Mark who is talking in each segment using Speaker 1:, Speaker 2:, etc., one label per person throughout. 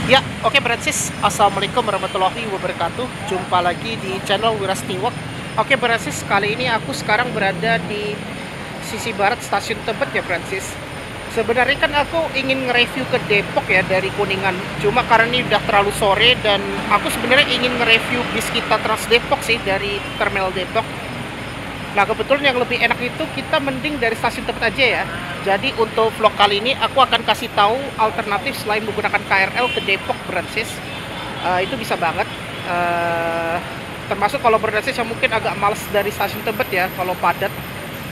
Speaker 1: Ya, oke Bransis. Assalamualaikum warahmatullahi wabarakatuh. Jumpa lagi di channel Wirastiwak. Oke Bransis, kali ini aku sekarang berada di sisi barat stasiun Tebet ya Bransis. Sebenarnya kan aku ingin nge-review ke Depok ya dari Kuningan. Cuma karena ini udah terlalu sore dan aku sebenarnya ingin nge-review bis kita Trans Depok sih dari Terminal Depok. Nah kebetulan yang lebih enak itu kita mending dari stasiun Tebet aja ya. Jadi untuk vlog kali ini aku akan kasih tahu alternatif selain menggunakan KRL ke Depok Bransis. Itu bisa banget. Termasuk kalau Bransis yang mungkin agak males dari stasiun Tebet ya, kalau padat,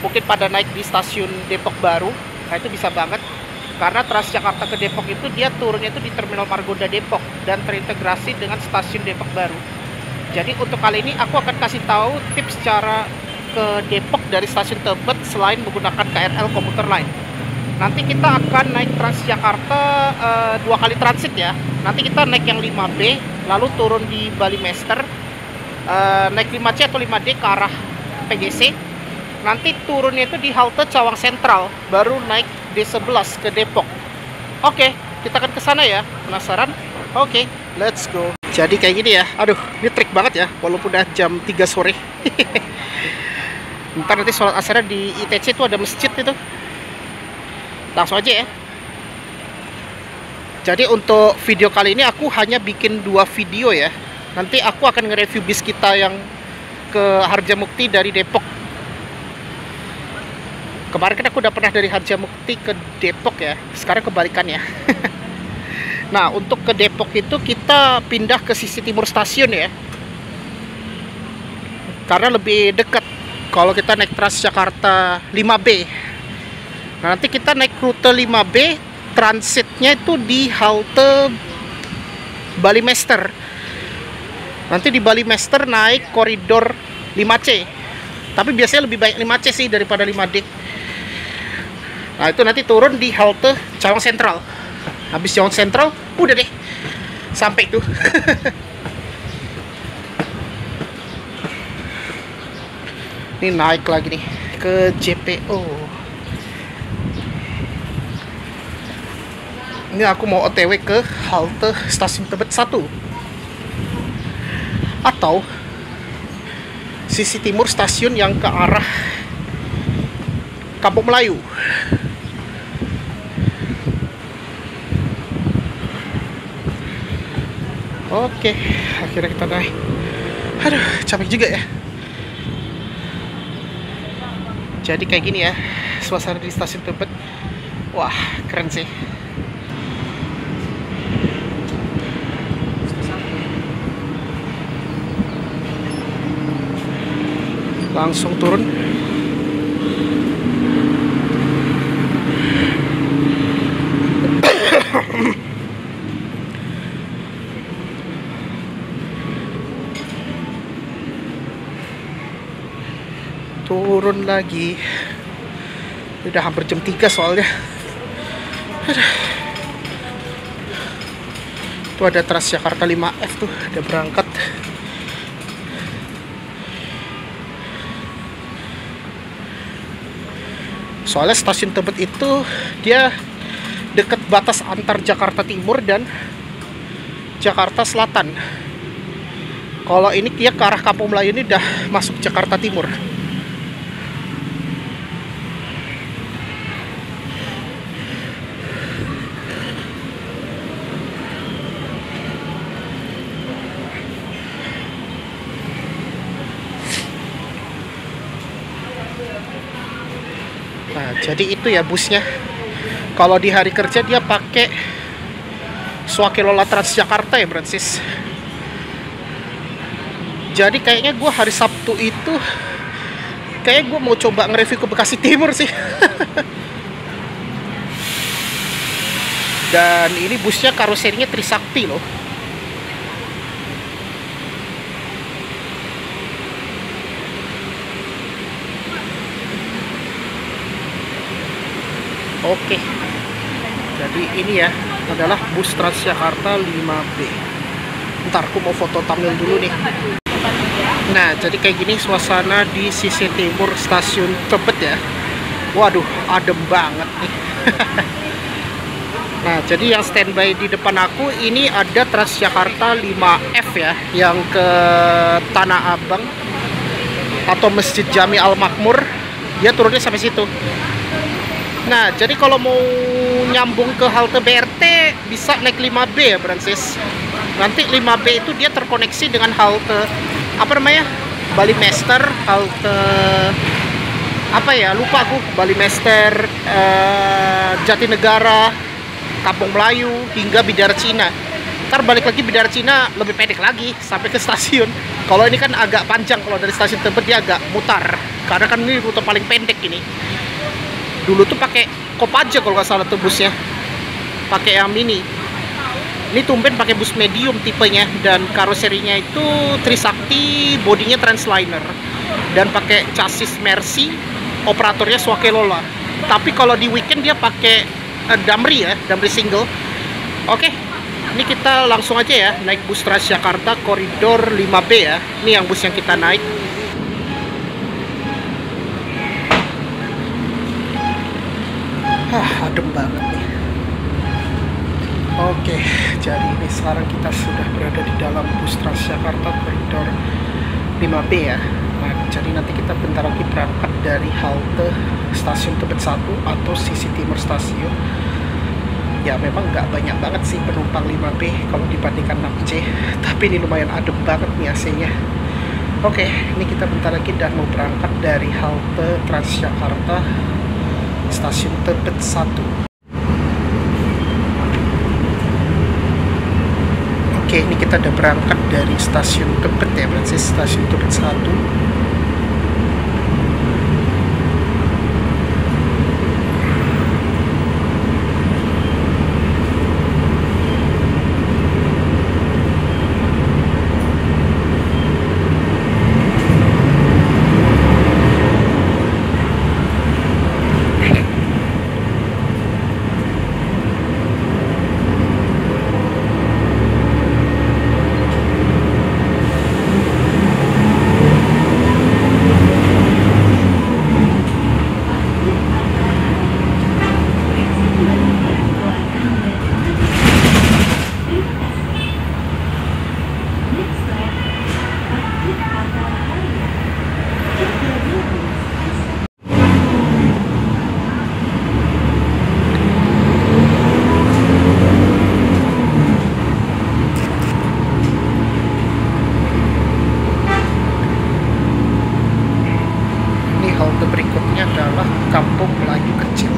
Speaker 1: mungkin pada naik di stasiun Depok Baru. Nah itu bisa banget. Karena Transjakarta ke Depok itu dia turunnya itu di Terminal Margonda Depok dan terintegrasi dengan stasiun Depok Baru. Jadi untuk kali ini aku akan kasih tahu tips cara ke Depok dari stasiun Tebet selain menggunakan KRL komuter lain. Nanti kita akan naik Transjakarta 2 kali transit ya. Nanti kita naik yang 5B, lalu turun di Balimester, naik 5C atau 5D ke arah PGC. Nanti turunnya itu di halte Cawang Sentral, baru naik D11 ke Depok. Oke, kita akan ke sana ya. Penasaran? Oke, let's go. Jadi kayak gini ya. Aduh, ini trik banget ya, walaupun udah jam 3 sore. Ntar nanti sholat asar di ITC itu ada masjid itu. Langsung aja ya. Jadi untuk video kali ini aku hanya bikin 2 video ya. Nanti aku akan nge-review bis kita yang ke Harjamukti dari Depok. Kemarin kan aku udah pernah dari Harjamukti ke Depok ya. Sekarang kebalikannya. Nah untuk ke Depok itu kita pindah ke sisi timur stasiun ya. Karena lebih dekat. Kalau kita naik Transjakarta 5B, nah, nanti kita naik rute 5B, transitnya itu di halte Balimester. Nanti di Balimester naik koridor 5C. Tapi biasanya lebih baik 5C sih daripada 5D. Nah itu nanti turun di halte Cawang Sentral. Habis Cawang Sentral, udah deh sampai tuh. Ini naik lagi nih ke JPO. Ini aku mau OTW ke halte stasiun Tebet 1 atau sisi timur stasiun yang ke arah Kampung Melayu. Oke, akhirnya kita naik. Aduh, capek juga ya. Jadi kayak gini ya suasana di stasiun Tebet. Wah keren sih. Langsung turun. Turun lagi. Udah hampir jam 3 soalnya. Tuh ada Transjakarta 5F tuh udah berangkat. Soalnya stasiun Tebet itu dia dekat batas antar Jakarta Timur dan Jakarta Selatan. Kalau ini dia ke arah Kampung Melayu ini udah masuk Jakarta Timur. Nah, jadi itu ya busnya. Kalau di hari kerja dia pakai Swakelola Transjakarta ya Bransis. Jadi kayaknya gue hari Sabtu itu kayak gue mau coba nge-review ke Bekasi Timur sih. Dan ini busnya karoserinya Trisakti loh. Oke, jadi ini ya adalah bus Transjakarta 5B. Ntar aku mau foto thumbnail dulu nih. Nah jadi kayak gini suasana di sisi timur stasiun Tebet ya. Waduh adem banget nih. Nah, jadi yang standby di depan aku ini ada Transjakarta 5F ya, yang ke Tanah Abang atau Masjid Jami Al Makmur. Dia turunnya sampai situ. Nah, jadi kalau mau nyambung ke halte BRT bisa naik 5B ya, Francis. Nanti 5B itu dia terkoneksi dengan halte apa namanya? Bali Master, halte apa ya? Lupa aku. Bali Master, Jatinegara, Kampung Melayu hingga Bidara Cina. Ntar balik lagi Bidara Cina lebih pendek lagi sampai ke stasiun. Kalau ini kan agak panjang, kalau dari stasiun Tebet dia agak mutar. Karena kan ini rute paling pendek ini. Dulu tuh pakai Kopaja kalau nggak salah tuh busnya, pakai yang mini. Ini tumben pakai bus medium tipenya dan karoserinya itu Trisakti, bodinya Transliner dan pakai chassis Mercy, operatornya Swakelola. Tapi kalau di weekend dia pakai Damri ya, Damri single. Oke, ini kita langsung aja ya naik bus Transjakarta koridor 5B ya. Ini yang bus yang kita naik. Adem banget nih. Oke, jadi ini sekarang kita sudah berada di dalam bus Transjakarta koridor 5B ya. Nah, jadi nanti kita bentar lagi berangkat dari halte stasiun Tebet 1 atau sisi timur stasiun. Ya memang nggak banyak banget sih penumpang 5B kalau dibandingkan 6C, tapi ini lumayan adem banget nih AC-nya. Oke, ini kita bentar lagi dan mau berangkat dari halte Transjakarta stasiun Tebet 1. Oke, ini kita udah berangkat dari stasiun Tebet ya, berarti stasiun Tebet 1. Halte berikutnya adalah Kampung Melayu Kecil.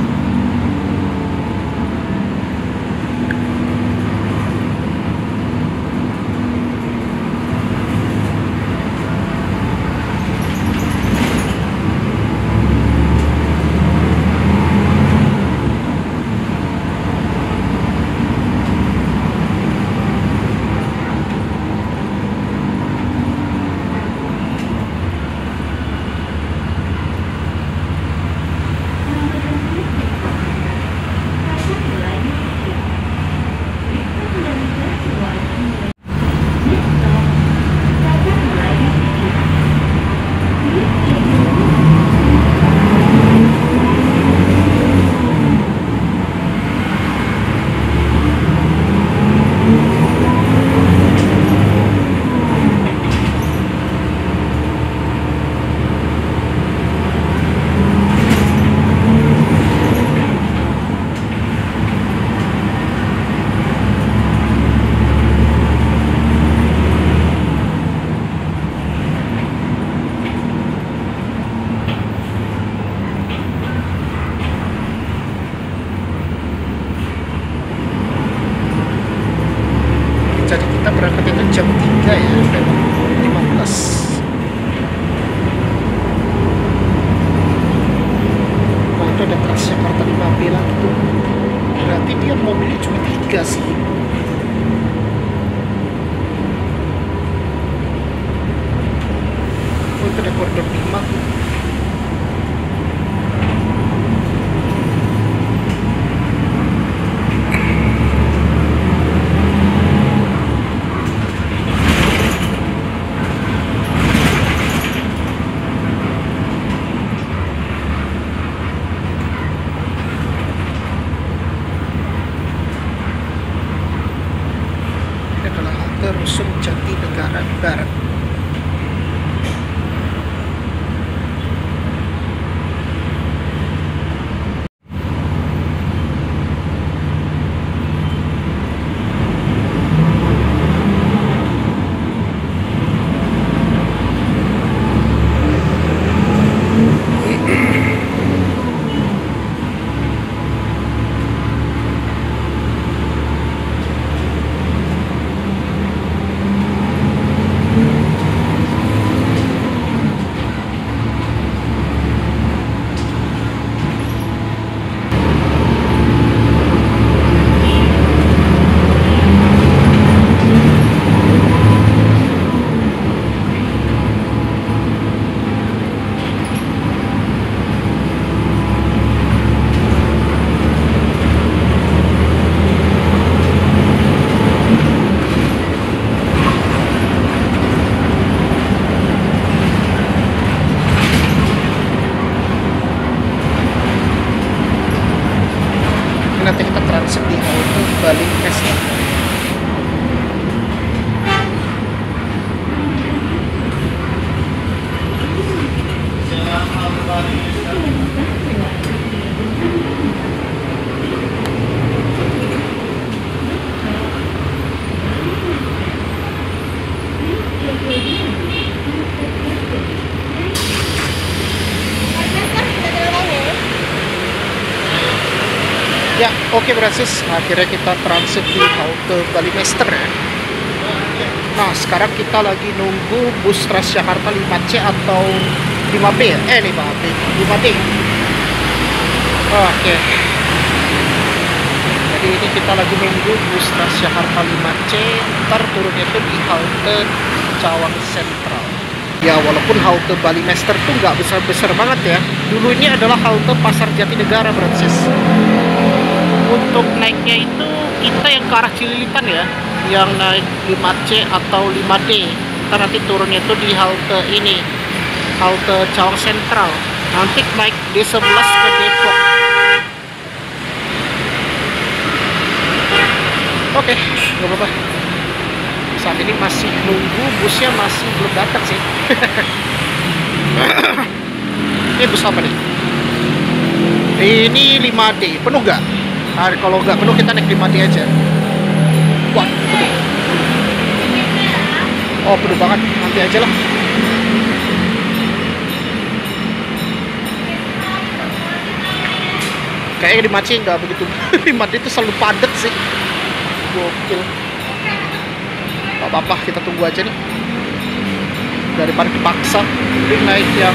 Speaker 1: Jadi kita berangkat itu jam 3 ya, 15. Nah itu ada Transjakarta 5B lagi tuh. Berarti dia mobilnya cuma 3 sih. Oh itu ada koridor 5 tuh. halte Rusun Jatinegara Barat. Nanti kita transit di halte Bali Mester. Ya, oke Francis. Akhirnya kita transit di halte Bali Mester ya. Nah, sekarang kita lagi nunggu bus Transjakarta 5C atau 5B ya? 5B. 5D. Oke. Jadi ini kita lagi nunggu bus Transjakarta 5C. Ntar turunnya itu di halte Cawang Sentral. Ya, walaupun halte Bali Mester tuh nggak besar-besar banget ya. Dulu ini adalah halte Pasar Jatinegara, Francis. Untuk naiknya itu kita yang ke arah Cililitan ya, yang naik 5C atau 5D. Kita nanti turunnya itu di halte ini, halte Cawang Sentral. Nanti naik D11 ke Depok. Oke, nggak apa-apa. Saat ini masih nunggu, busnya masih belum datang sih. Ini bus apa nih? Ini 5D, penuh nggak? Nah, kalau nggak penuh kita naik 5D aja. Wah, penuh. Oh, penuh banget. Nanti aja lah. Kayaknya 5C nggak begitu. 5D itu selalu padat sih. Gokil. Gak apa-apa, kita tunggu aja nih. Daripada dipaksa, jadi naik yang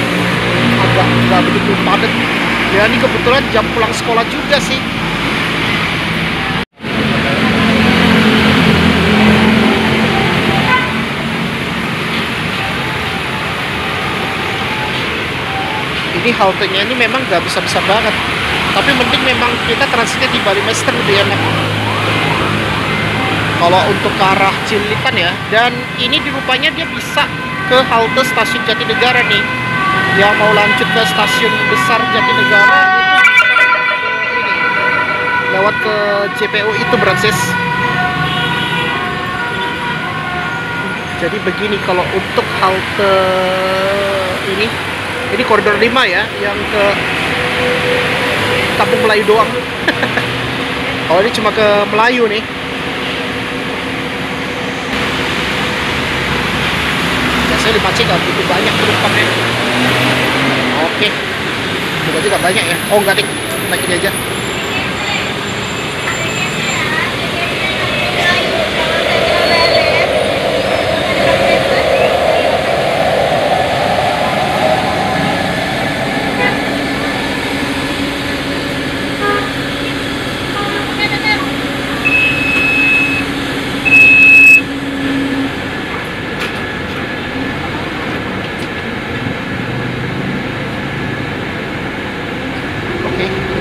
Speaker 1: agak nggak begitu padat. Ya, ini kebetulan jam pulang sekolah juga sih. Ini haltenya ini memang nggak bisa-bisa banget, tapi mending memang kita transitnya di Bali Mester lebih enak kalau untuk ke arah Cililitan ya. Dan ini dirupanya dia bisa ke halte stasiun Jatinegara nih, yang mau lanjut ke stasiun besar Jatinegara itu ini lewat ke JPU itu, Francis. Jadi begini, kalau untuk halte ini koridor 5 ya, yang ke Kampung Melayu doang. Kalau ini cuma ke Melayu nih. Biasanya 5C nggak begitu banyak penumpangnya. Oke, semoga juga banyak ya. Oh enggak deh, naik ini aja.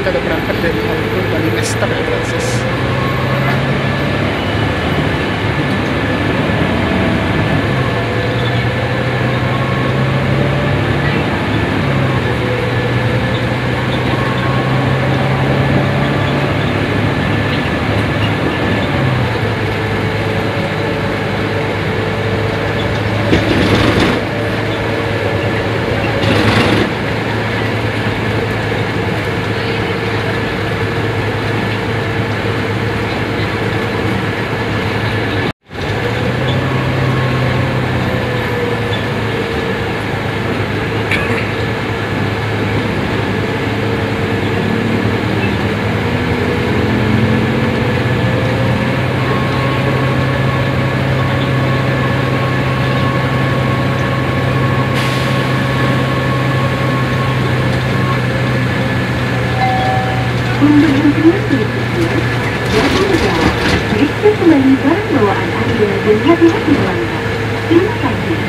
Speaker 1: Kita udah berangkat dari
Speaker 2: Untuk hentian berikutnya, jasa negara, periksa kembali barang bawaan Anda dan hati-hati melanggar. Terima kasih.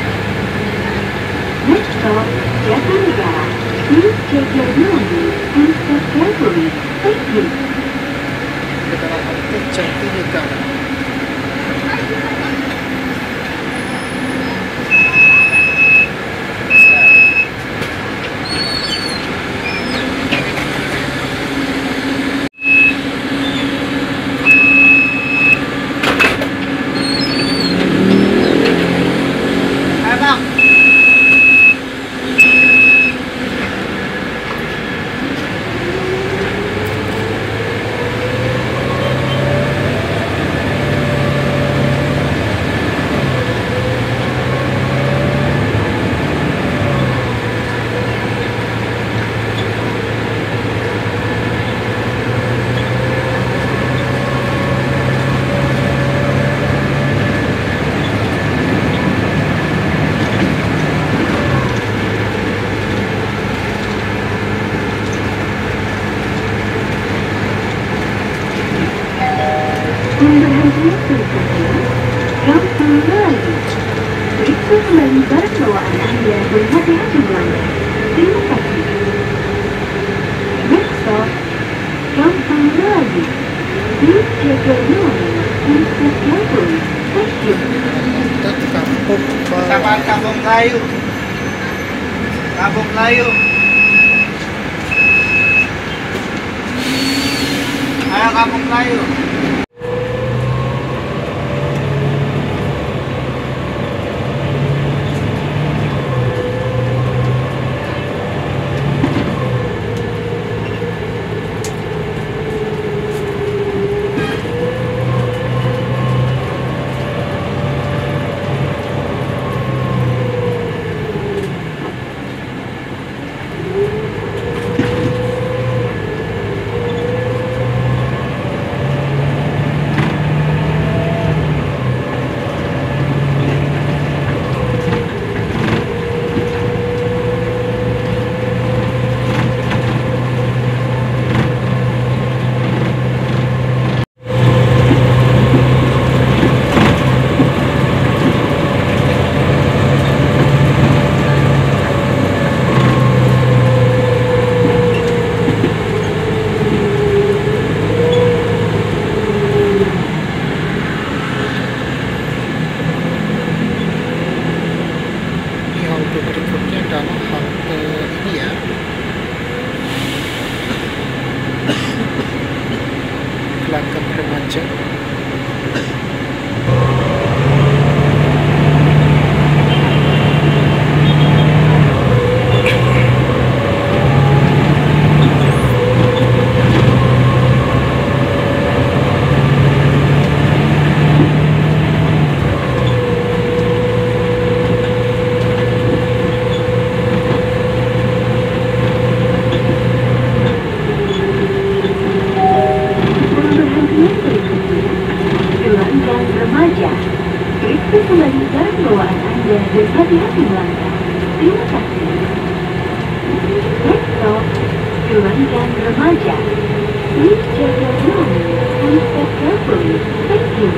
Speaker 2: Next stop, jasa negara. Please check your belongings and step carefully. Thank you.
Speaker 3: Negara itu jati negara.
Speaker 2: Untuk berikutnya, gampang lagi. Periksa kembali barang bawaan Anda dan hati-hati melanggar. Terima kasih. Next stop, gampang lagi. Please check your belongings and step carefully. Thank you.
Speaker 3: Kita Kampung
Speaker 1: Sama Kampung Melayu. Kampung Melayu. Ayo Kampung Melayu.
Speaker 3: berikutnya adalah halte ini ya, Gelagap Remaja.
Speaker 2: Remaja, periksa kembali barang bawaan Anda dan hati-hati melanggar. Terima kasih. Next stop, Gelangan Remaja. Please check your belongings and step carefully. Thank you.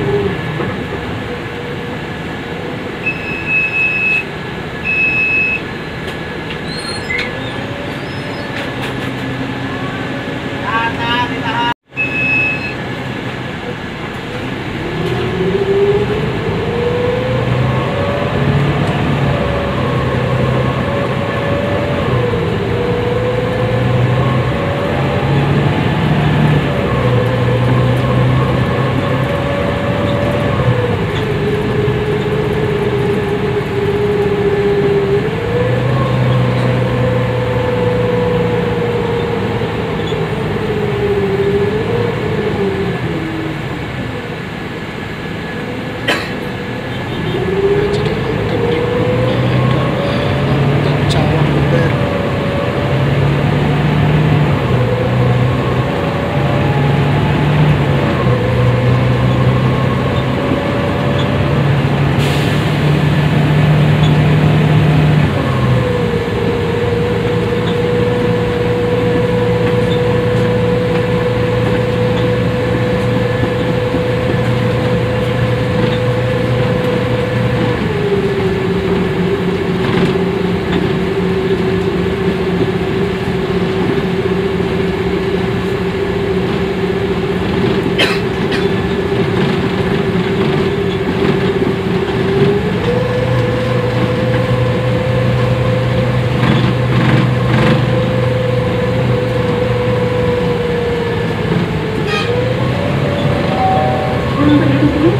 Speaker 2: berikutnya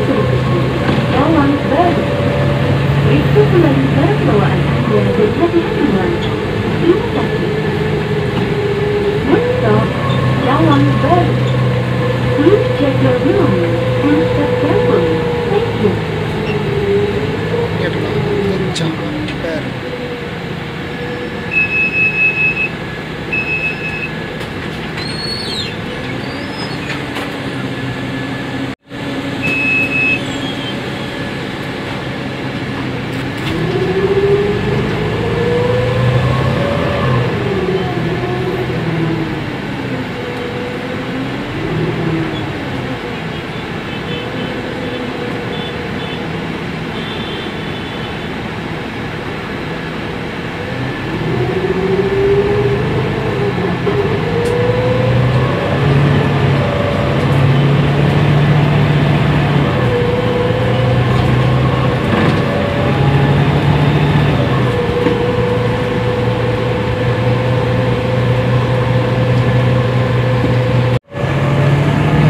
Speaker 2: Cawang Baru. Periksa kembali barang bawaan Anda dan hati-hati melangkah. Terima kasih. Next stop, Cawang Baru. Please check your belongings and step carefully. Thank you.
Speaker 3: Ini adalah halte Cawang Baru.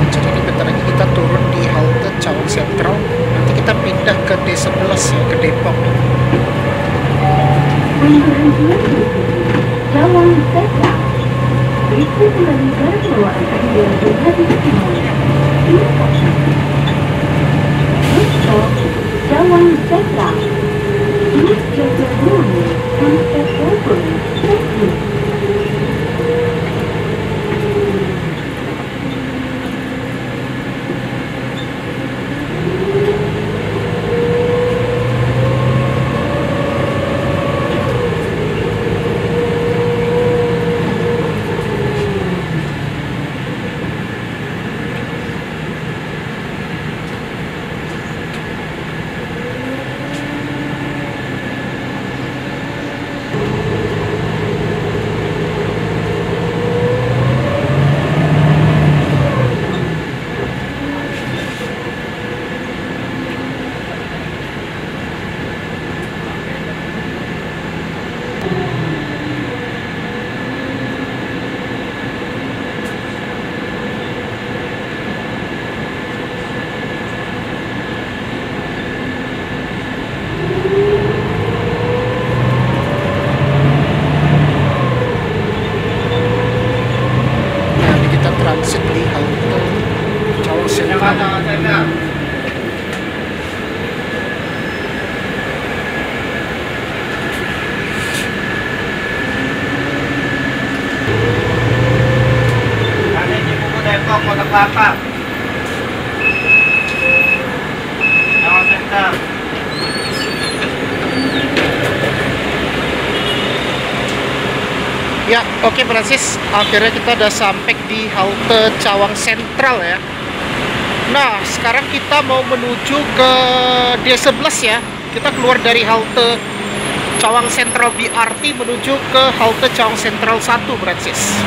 Speaker 3: Jadi ini bentar lagi kita turun di halte Cawang Sentral. Nanti kita pindah ke D11 ya, ke Depok.
Speaker 2: Pemberhentian berikutnya Cawang Sentral. Periksa kembali barang bawaan Anda dan hati-hati melangkah. Terima kasih. Next stop, Cawang Sentral. Please check your belongings and step carefully. Thank you.
Speaker 3: Nah, ini kita transit di halte Cawang Sentral.
Speaker 1: Ada di buku Depok, Kota Kelapa. Cawang Sentral. Ya, oke Francis. Akhirnya kita udah sampai di halte Cawang Sentral ya. Nah, sekarang kita mau menuju ke D11 ya. Kita keluar dari halte Cawang Sentral BRT menuju ke halte Cawang Sentral 1, Francis.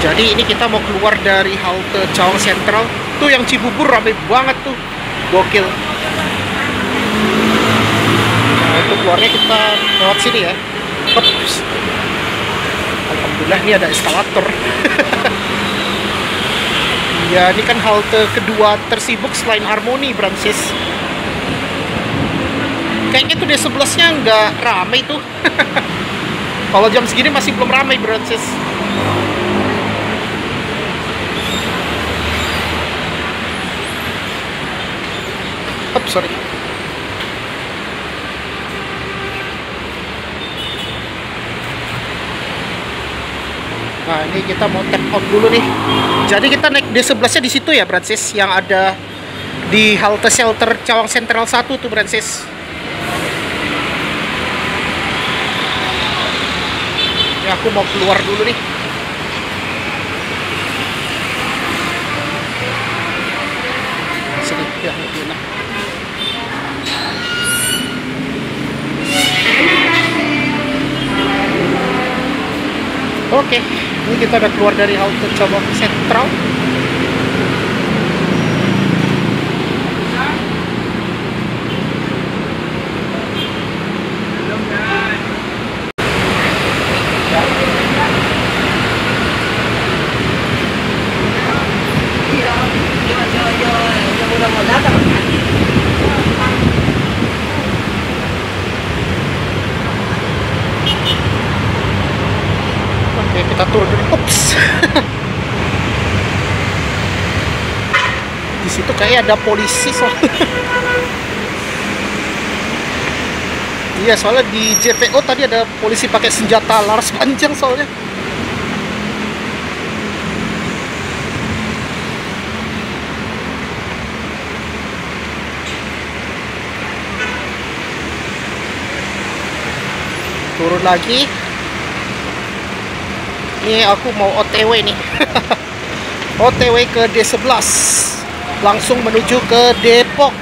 Speaker 1: Jadi ini kita mau keluar dari halte Cawang Sentral. Tuh yang Cibubur rame banget tuh. Gokil. Nah, itu keluarnya kita lewat sini ya. Ups. Alhamdulillah ini ada eskalator. Ya, ini kan halte kedua tersibuk selain Harmoni, Francis. Kayaknya tuh D11-nya nggak ramai tuh. Kalau jam segini masih belum ramai, Francis. Sorry. Nah, ini kita mau tap out dulu nih. Jadi kita naik D11-nya di situ ya, Francis, yang ada di halte shelter Cawang Sentral 1 tuh, Francis. Ya, aku mau keluar dulu nih. Sini, ya, lebih enak. Oke, ini kita udah keluar dari halte Cawang Sentral.
Speaker 3: turun. Ups. Di situ kayak ada polisi soalnya. Iya, soalnya di JPO tadi ada polisi pakai senjata laras panjang soalnya. Turun lagi. Ini aku mau OTW nih. OTW ke D11. Langsung menuju ke Depok.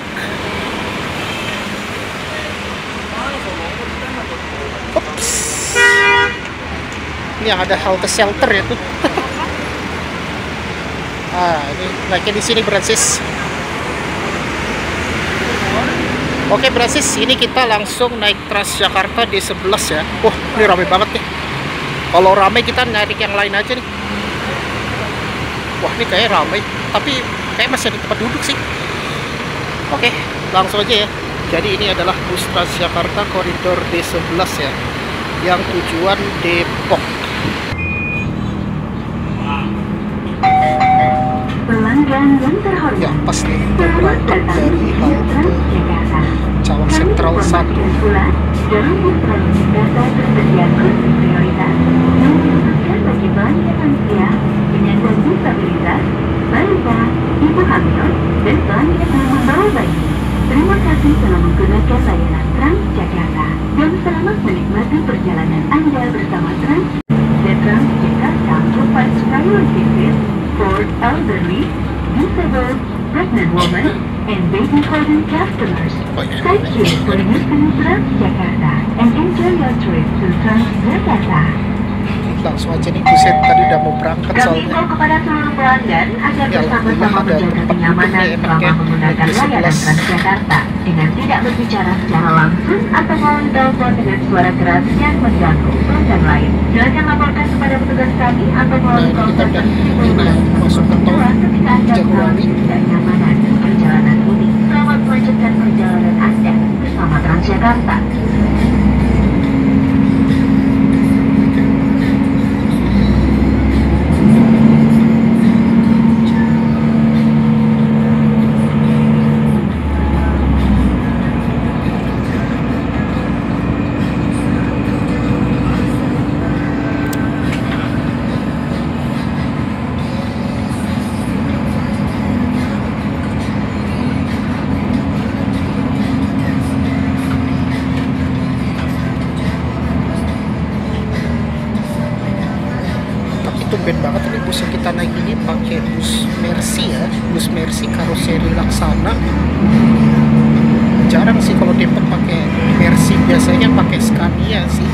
Speaker 3: Ups. Ini yang ada halte shelter ya tuh. Ini naiknya di sini Brancis. Oke Brancis, ini kita langsung naik Transjakarta D11 ya. Wah, ini ramai banget nih. Kalau ramai kita narik yang lain aja nih. Wah, ini kayak ramai, tapi kayak masih ada tempat duduk sih. Oke, langsung aja ya. Jadi ini adalah bus Transjakarta koridor D11 ya, yang tujuan Depok.
Speaker 2: Pelanggan yang terhormat,
Speaker 3: Ya, pas nih,
Speaker 2: selamat
Speaker 3: berangkat
Speaker 2: datang
Speaker 3: dari
Speaker 2: di
Speaker 3: halte
Speaker 2: Transjakarta.
Speaker 3: Cawang Sentral 1.
Speaker 2: Pula, dalam bus Transjakarta tersedia kursi prioritas yang diperuntukkan bagi balita lansia, penyandang disabilitas, balita, ibu hamil, dan balita yang membawa bayi. Terima kasih telah menggunakan layanan Transjakarta dan selamat menikmati perjalanan Anda bersama The Transjakarta provides priority seats for elderly, disabled, pregnant women, and baby holding customers. Thank you for using Transjakarta and enjoy your trip to Transjakarta.
Speaker 3: Langsung aja nih, buset, tadi udah mau berangkat
Speaker 2: Kami
Speaker 3: soalnya.
Speaker 2: himbau kepada seluruh pelanggan agar
Speaker 3: Ya,
Speaker 2: bersama-sama
Speaker 3: ada
Speaker 2: menjaga
Speaker 3: tempat
Speaker 2: kenyamanan
Speaker 3: duduknya enak
Speaker 2: selama
Speaker 3: ya,
Speaker 2: menggunakan
Speaker 3: di
Speaker 2: layanan
Speaker 3: 11.
Speaker 2: Transjakarta dengan tidak berbicara secara langsung atau telepon dengan suara keras yang mengganggu pelanggan lain. Silakan laporkan kepada petugas kami atau melalui
Speaker 3: Nah,
Speaker 2: call
Speaker 3: kita
Speaker 2: center
Speaker 3: udah masuk ke tol
Speaker 2: ketika Anda mengalami
Speaker 3: Jagorawi.
Speaker 2: ketidaknyamanan perjalanan ini. Selamat melanjutkan perjalanan Anda bersama Transjakarta.
Speaker 3: Tumben banget ini bus yang kita naik ini pakai bus Mercy ya, bus Mercy karoseri Laksana. Jarang sih kalau Depok pakai Mercy, biasanya pakai Scania sih.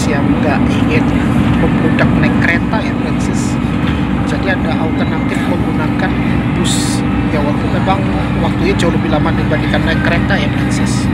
Speaker 3: Yang nggak ingin membludak naik kereta ya Francis, jadi ada alternatif menggunakan bus ya, walaupun memang waktunya jauh lebih lama dibandingkan naik kereta ya Francis.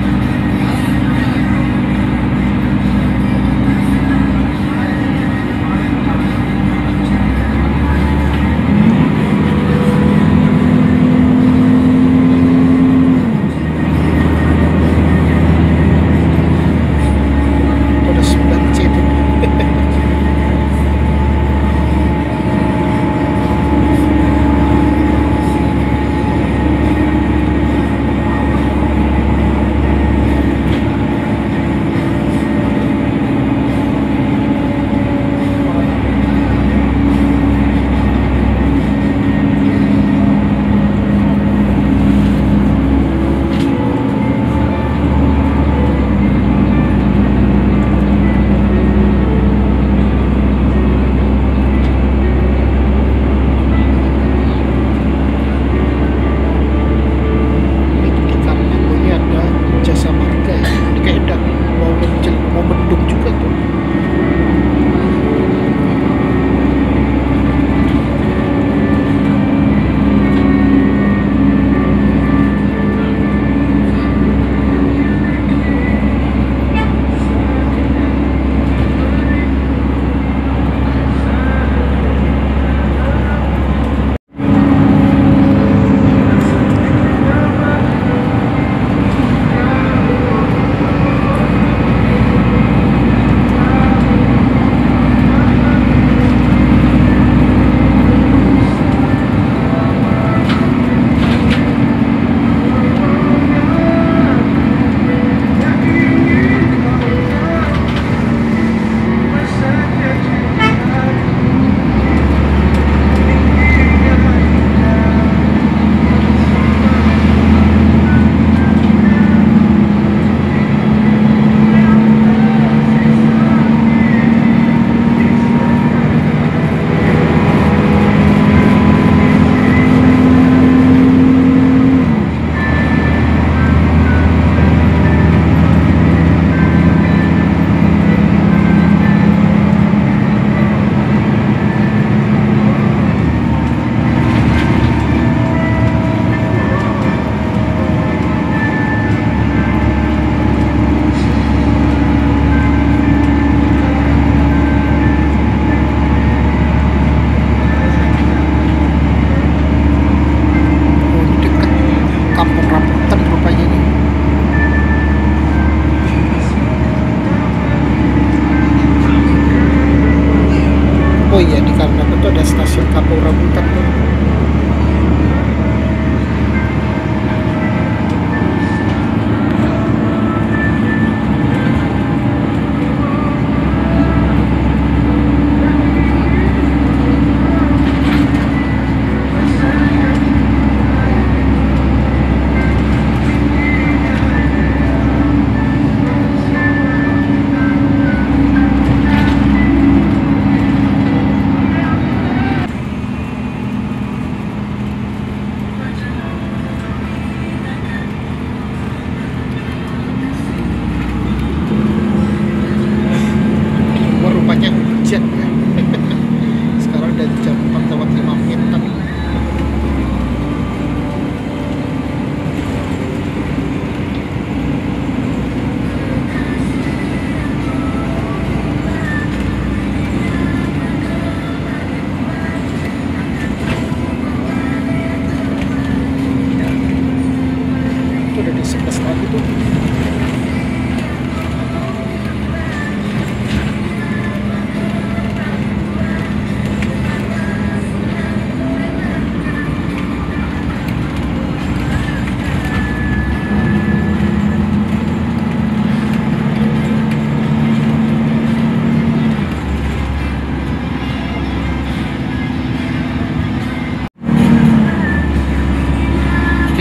Speaker 3: 11 tahun itu.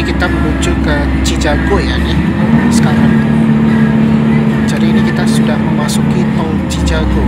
Speaker 3: Kita menuju ke Cijago ya nih sekarang. Jadi ini kita sudah memasuki tol Cijago.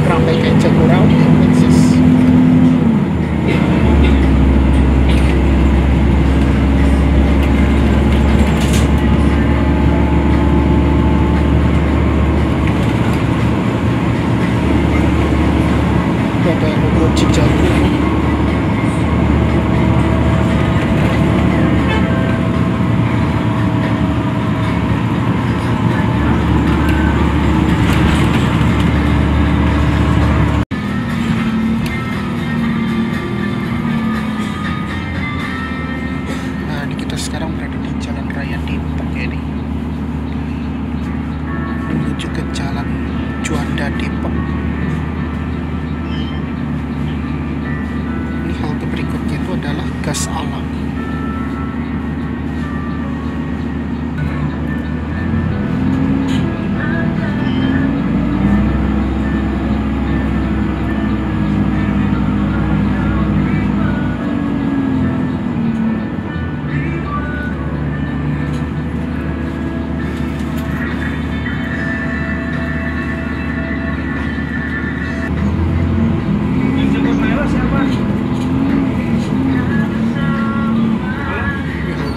Speaker 3: Ramai kayak Jagorawi ya, Texas. Ada yang mau Cijago. Sekarang berada di Jalan Raya Depok ya nih, menuju ke Jalan Juanda Depok. Ini halte berikutnya itu adalah Gas Alam.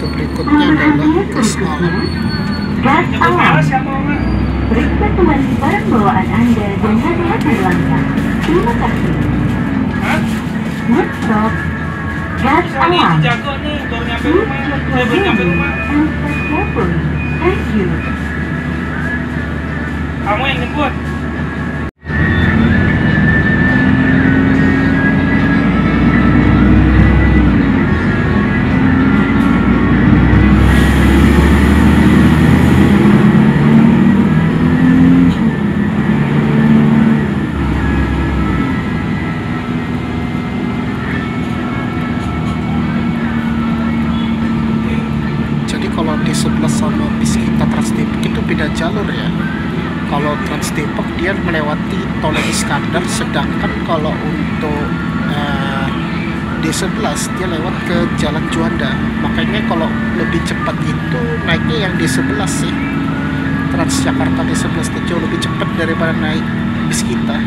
Speaker 3: Berikutnya adalah Gas Alam.
Speaker 2: Gas Alam. Periksa kembali barang bawaan Anda dan hati-hati di langkah. Terima kasih. Next stop, Gas Alam.
Speaker 4: Jago nih, baru nyampe rumah. Saya baru nyampe rumah.
Speaker 2: Thank you.
Speaker 4: Kamu yang jemput.
Speaker 3: Di sebelah sama bis kita Trans Depok itu beda jalur ya. Kalau Trans Depok dia melewati Tol Iskandar, sedangkan kalau untuk D11 dia lewat ke Jalan Juanda. Makanya kalau lebih cepat itu naiknya yang D11 sih. Transjakarta D11 itu jauh lebih cepat daripada naik bis kita.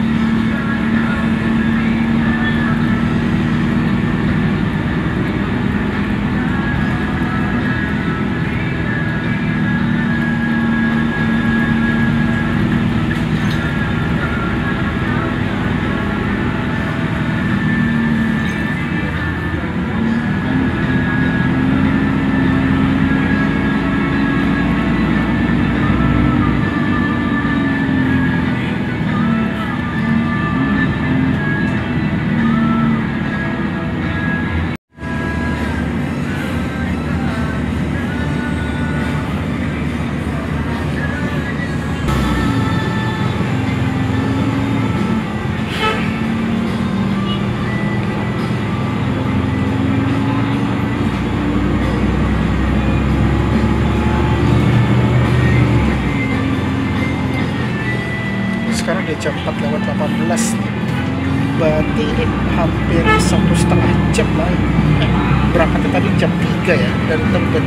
Speaker 3: sekarang udah jam 4:18 nih. Berarti ini hampir 1,5 jam lah. Berangkatnya tadi jam 3 ya dari Tebet.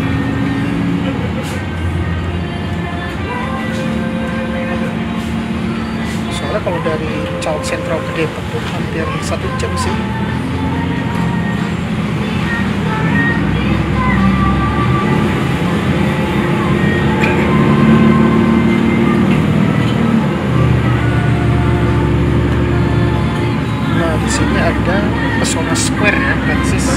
Speaker 3: Soalnya kalau dari Caleg Sentral ke Depok tuh hampir 1 jam sih. Nah, di sini ada Pesona Square ya, Francis.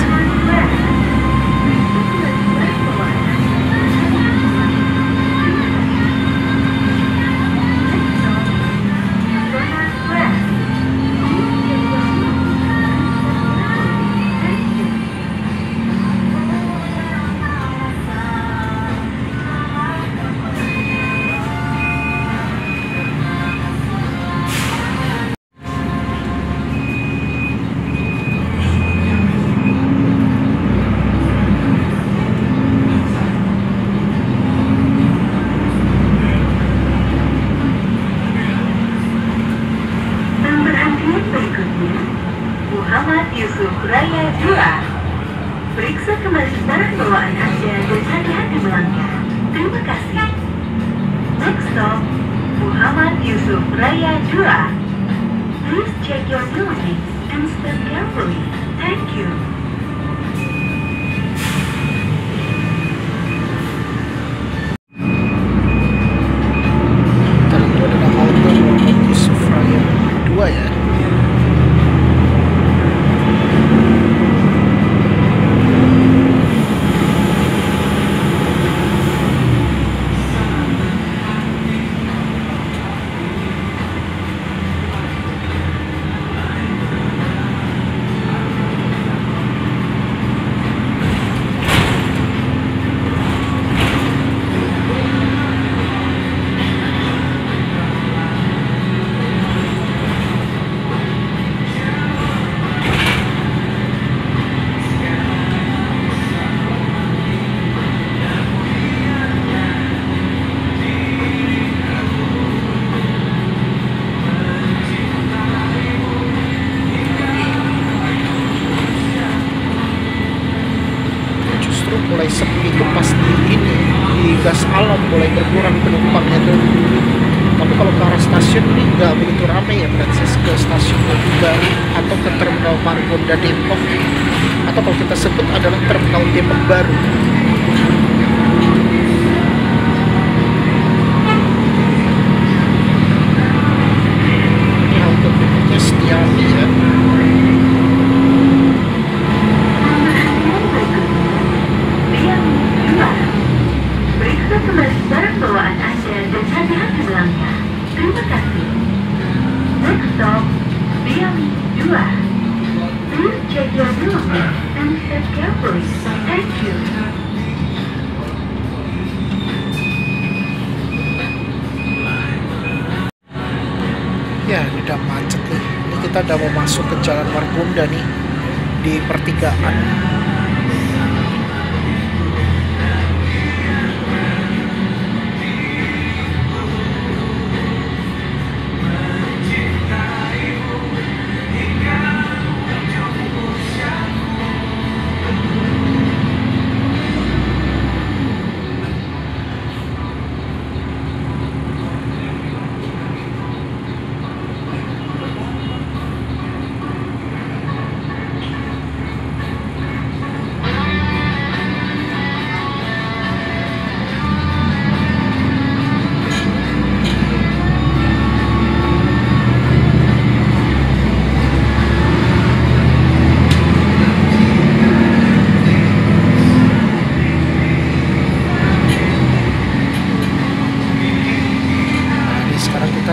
Speaker 2: Pemberhentian berikutnya, Muhammad Yusuf Raya 2. Periksa kembali barang bawaan Anda dan hati-hati melangkah. Terima kasih. Next stop, Muhammad Yusuf Raya 2. Please check your belongings and step carefully. Thank you.
Speaker 3: Tadi itu adalah halte Muhammad Yusuf Raya 2 ya. Justru mulai sepi itu pas di ini di gas alam mulai berkurang penumpangnya tuh. Tapi kalau ke arah stasiun ini nggak begitu ramai ya, Francis, ke stasiun Lebih Baru atau ke terminal Margonda Depok, atau kalau kita sebut adalah terminal Depok Baru. Ini halte berikutnya Setiami ya.
Speaker 2: Periksa kembali barang bawaan Anda dan hati-hati melangkah. Terima kasih. Next stop, Biami 2. Please check your belongings and step carefully. Thank you.
Speaker 3: Ya, ini udah macet nih. Ini kita udah mau masuk ke Jalan Margonda nih di pertigaan.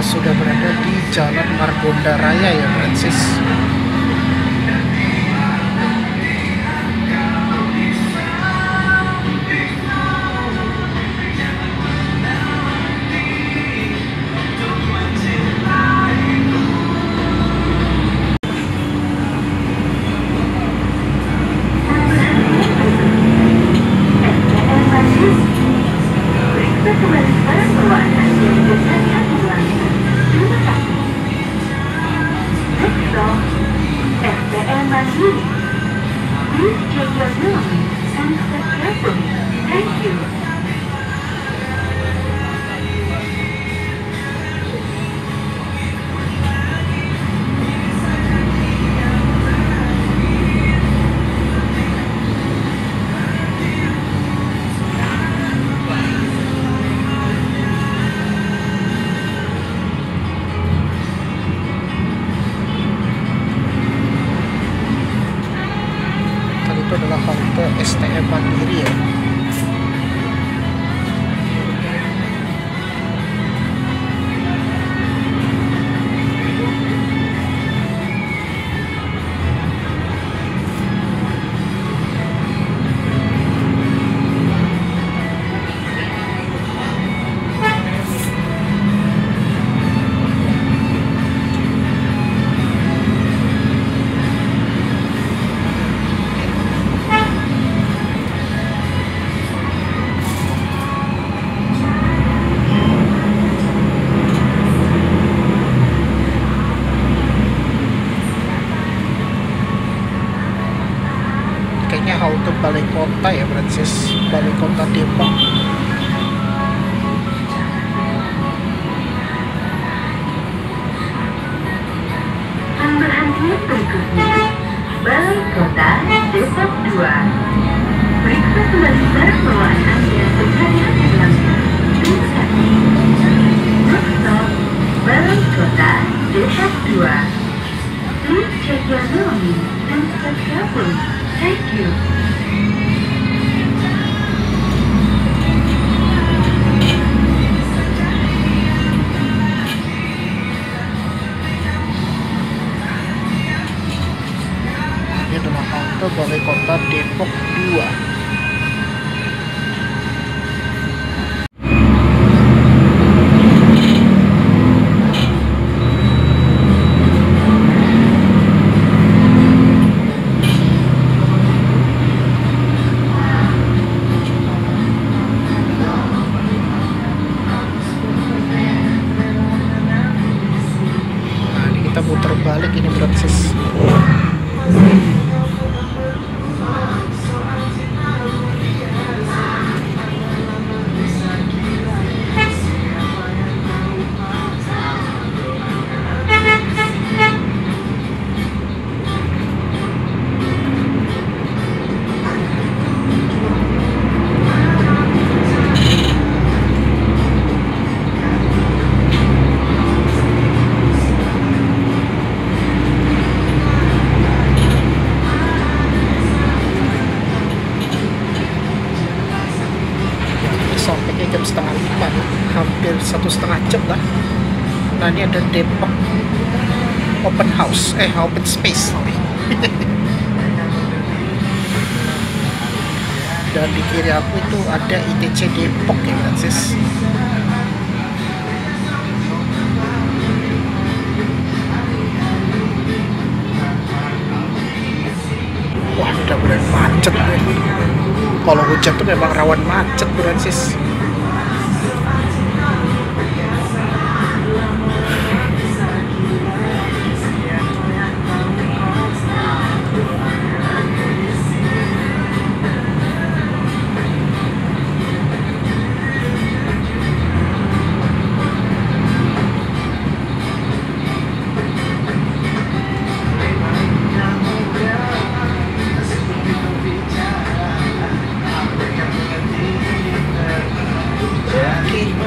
Speaker 3: Sudah berada di Jalan Margonda Raya ya, Francis.
Speaker 2: Periksa kembali barang bawaan Anda dan hati-hati melangkah. Terima kasih.
Speaker 3: depan kiri ya. Kayaknya halte balai kota ya, Francis. Balai kota Depok.
Speaker 2: Pemberhentian berikutnya Balai Kota Depok 2. Periksa kembali barang bawaan Anda dan hati-hati melanggar. Terima kasih. Next stop Balai Kota Depok 2. Please check your belongings and step carefully. Thank you.
Speaker 3: Ini adalah halte balai kota Depok 2. Nah, ini kita muter balik ini, Francis. Sampainya jam 4:30, hampir 1,5 jam lah. Nah, ini ada Depok Open House, Open Space. Dan di kiri aku itu ada ITC Depok ya, Francis. Wah, udah bener macet nih. Kalau hujan tuh memang rawan macet, Francis.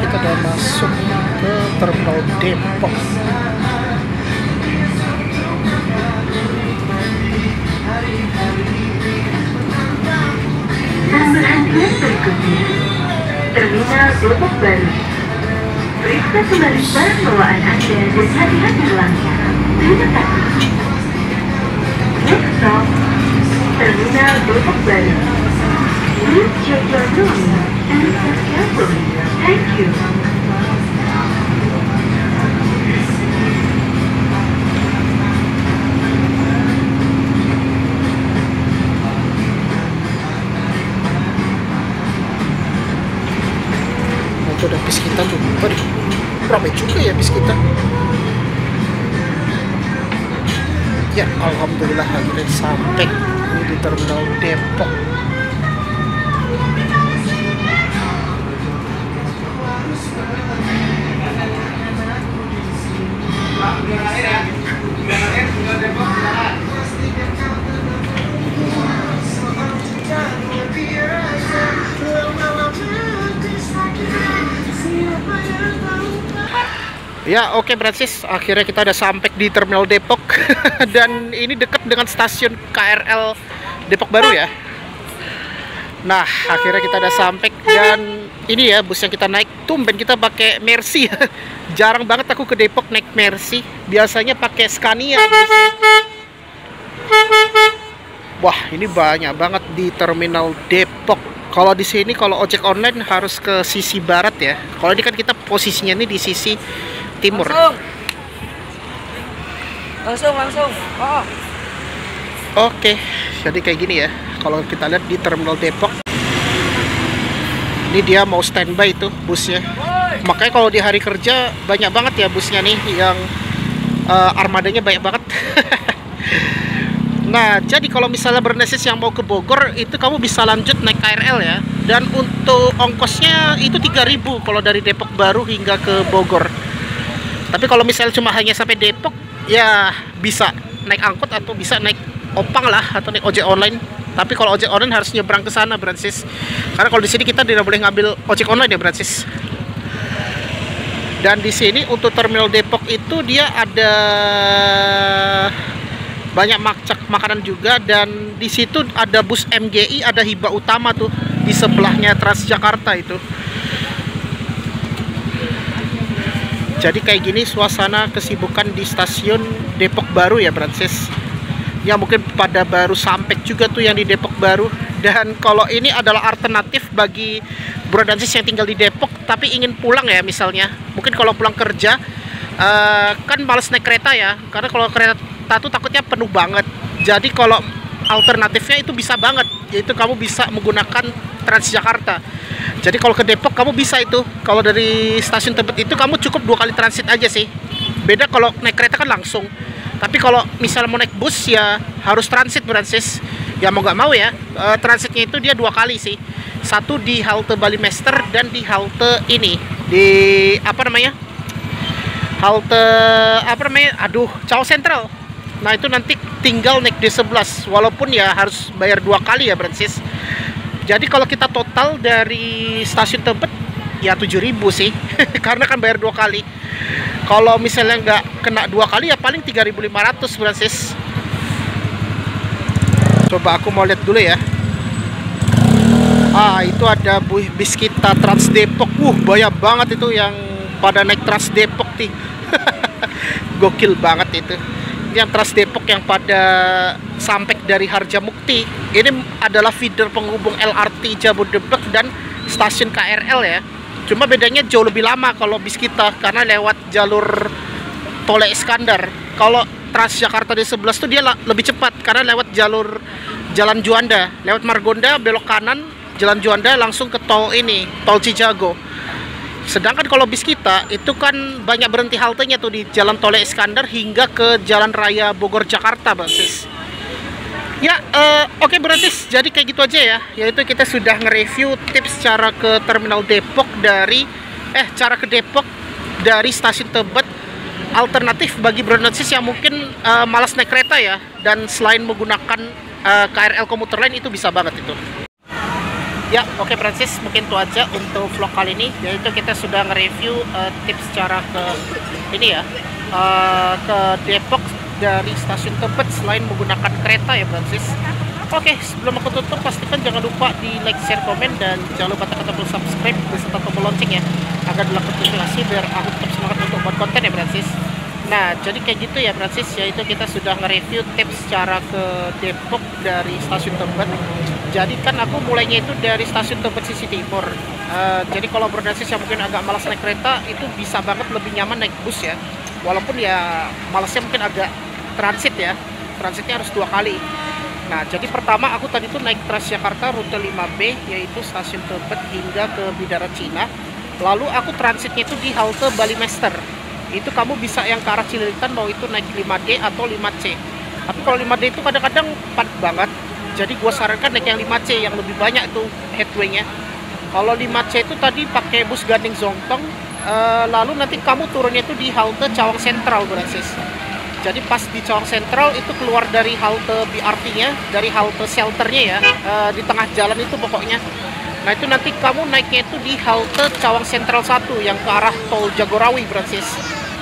Speaker 3: Kita udah masuk ke Terminal Depok.
Speaker 2: Pemberhentian berikutnya Terminal Depok Baru. Periksa kembali barang bawaan Anda dan hati-hati melanggar. Terima kasih. Next stop Terminal Depok Baru. Please check your belongings and step carefully. Thank you.
Speaker 3: Itu ada bis kita tuh. Waduh, ramai juga ya bis kita. Ya, alhamdulillah akhirnya sampai di Terminal Depok. Ya, oke, Francis, akhirnya kita udah sampai di Terminal Depok. Dan ini dekat dengan stasiun KRL Depok Baru ya. Nah, akhirnya kita udah sampai, dan ini ya bus yang kita naik. Tumben kita pakai Mercy. Jarang banget aku ke Depok naik Mercy. Biasanya pakai Scania busnya. Wah, ini banyak banget di terminal Depok. Kalau di sini kalau ojek online harus ke sisi barat ya. Kalau ini kan kita posisinya ini di sisi timur.
Speaker 5: Langsung. Oh.
Speaker 3: Oke, jadi kayak gini ya. Kalau kita lihat di terminal Depok, ini dia mau standby tuh busnya. Makanya kalau di hari kerja banyak banget ya busnya nih, yang armadanya banyak banget. Nah, jadi kalau misalnya Bernensis yang mau ke Bogor, itu kamu bisa lanjut naik KRL ya. Dan untuk ongkosnya itu 3.000 kalau dari Depok Baru hingga ke Bogor. Tapi kalau misalnya cuma hanya sampai Depok, ya bisa naik angkot atau bisa naik opang lah, atau naik ojek online. Tapi kalau ojek online harus nyebrang ke sana, Brancis. Karena kalau di sini kita tidak boleh ngambil ojek online ya, Brancis. Dan di sini untuk terminal Depok itu dia ada banyak makanan juga, dan di situ ada bus MGI, ada Hibah Utama tuh di sebelahnya Transjakarta itu. Jadi kayak gini suasana kesibukan di stasiun Depok Baru ya, Brancis. Ya mungkin pada baru sampai juga tuh yang di Depok Baru. Dan kalau ini adalah alternatif bagi Brancis yang tinggal di Depok tapi ingin pulang ya, misalnya mungkin kalau pulang kerja kan males naik kereta ya, karena kalau kereta tuh takutnya penuh banget. Jadi kalau alternatifnya itu bisa banget, yaitu kamu bisa menggunakan Transjakarta. Jadi kalau ke Depok kamu bisa itu, kalau dari stasiun Tebet itu kamu cukup 2 kali transit aja sih. Beda kalau naik kereta kan langsung. Tapi kalau misalnya mau naik bus ya harus transit, Brancis. Ya mau nggak mau ya, transitnya itu dia 2 kali sih. Satu di halte Balimester dan di halte ini di Cawang Sentral. Nah itu nanti tinggal naik D11, walaupun ya harus bayar 2 kali ya, Brancis. Jadi kalau kita total dari stasiun Tebet ya 7.000 sih. Karena kan bayar 2 kali. Kalau misalnya nggak kena 2 kali ya paling 3.500, Brancis. Coba aku mau lihat dulu ya. Itu ada bis kita Trans Depok. Banyak banget itu yang pada naik Trans Depok nih. Gokil banget itu. Yang Trans Depok yang pada sampai dari Harjamukti. Ini adalah feeder penghubung LRT Jabodebek dan stasiun KRL ya. Cuma bedanya jauh lebih lama kalau bis kita, karena lewat jalur Tole Iskandar. Kalau Transjakarta D11 tuh dia lebih cepat karena lewat jalur Jalan Juanda, lewat Margonda belok kanan, Jalan Juanda langsung ke tol Cijago. Sedangkan kalau bis kita itu kan banyak berhenti haltenya tuh di Jalan Tole Iskandar hingga ke Jalan Raya Bogor Jakarta, Brancis. Ya, oke Brancis, jadi kayak gitu aja ya. Yaitu kita sudah nge-review tips cara ke terminal Depok cara ke Depok dari stasiun Tebet. Alternatif bagi Brancis yang mungkin malas naik kereta ya, dan selain menggunakan KRL komuter lain itu bisa banget itu. Ya, oke Brancis, mungkin itu aja untuk vlog kali ini. Yaitu kita sudah nge-review tips cara ke ke Depok dari stasiun Tebet selain menggunakan kereta ya, Brancis. Oke, sebelum aku tutup, pastikan jangan lupa di like, share, komen, dan jangan lupa tekan tombol subscribe beserta tombol lonceng ya, agar dilakukan notifikasi biar aku tetap semangat untuk buat konten ya, Brancis. Nah, jadi kayak gitu ya, Brancis. Yaitu kita sudah nge-review tips cara ke Depok dari stasiun Tebet. Jadi kan aku mulainya itu dari stasiun Tebet sisi timur. Jadi kalau Brancis yang mungkin agak malas naik kereta, itu bisa banget lebih nyaman naik bus ya. Walaupun ya malasnya mungkin agak transit ya. Transitnya harus 2 kali. Nah, jadi pertama aku tadi tuh naik Transjakarta rute 5B, yaitu stasiun Tebet hingga ke Bidara Cina. Lalu aku transitnya itu di halte Balimester. Itu kamu bisa yang ke arah Cililitan mau itu naik 5D atau 5C. Tapi kalau 5D itu kadang-kadang padat banget. Jadi gue sarankan naik yang 5C yang lebih banyak tuh headway-nya. Kalau 5C itu tadi pakai bus Gading Zongtong. Lalu nanti kamu turunnya itu di halte Cawang Sentral, Brancis. Jadi pas di Cawang Sentral itu keluar dari halte BRT-nya, dari halte shelternya ya, di tengah jalan itu pokoknya. Nah itu nanti kamu naiknya itu di halte Cawang Sentral 1 yang ke arah tol Jagorawi, Brancis.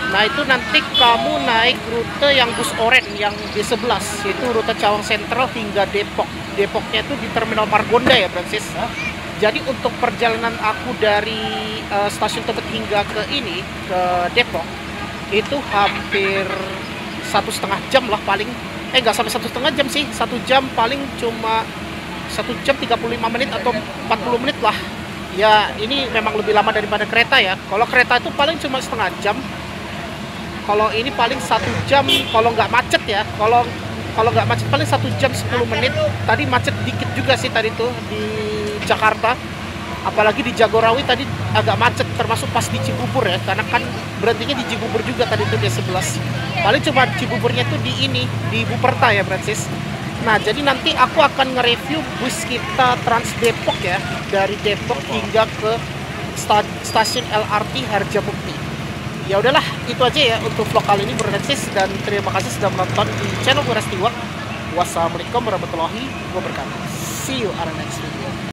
Speaker 1: Nah itu nanti kamu naik rute yang bus oranye yang D11, yaitu rute Cawang Sentral hingga Depok. Depoknya itu di Terminal Margonda ya Francis. Jadi untuk perjalanan aku dari stasiun Tebet hingga ke Depok itu hampir 1,5 jam lah paling. Nggak sampai 1,5 jam sih, 1 jam paling cuma 1 jam 35 menit atau 40 menit lah. Ya ini memang lebih lama daripada kereta ya. Kalau kereta itu paling cuma setengah jam. Kalau ini paling 1 jam kalau nggak macet ya. Kalau nggak macet paling 1 jam 10 menit. Tadi macet dikit juga sih tadi tuh di Jakarta. Apalagi di Jagorawi tadi agak macet, termasuk pas di Cibubur ya. Karena kan berhentinya di Cibubur juga tadi tuh D11. Paling cuma Cibuburnya tuh di Buperta ya Francis. Nah jadi nanti aku akan nge-review bus kita Trans Depok ya. Dari Depok hingga ke stasiun LRT Harjamukti. Ya udahlah, itu aja ya untuk vlog kali ini Francis, dan terima kasih sudah menonton di channel Wirastiwak. Wassalamualaikum warahmatullahi wabarakatuh. See you on the next video.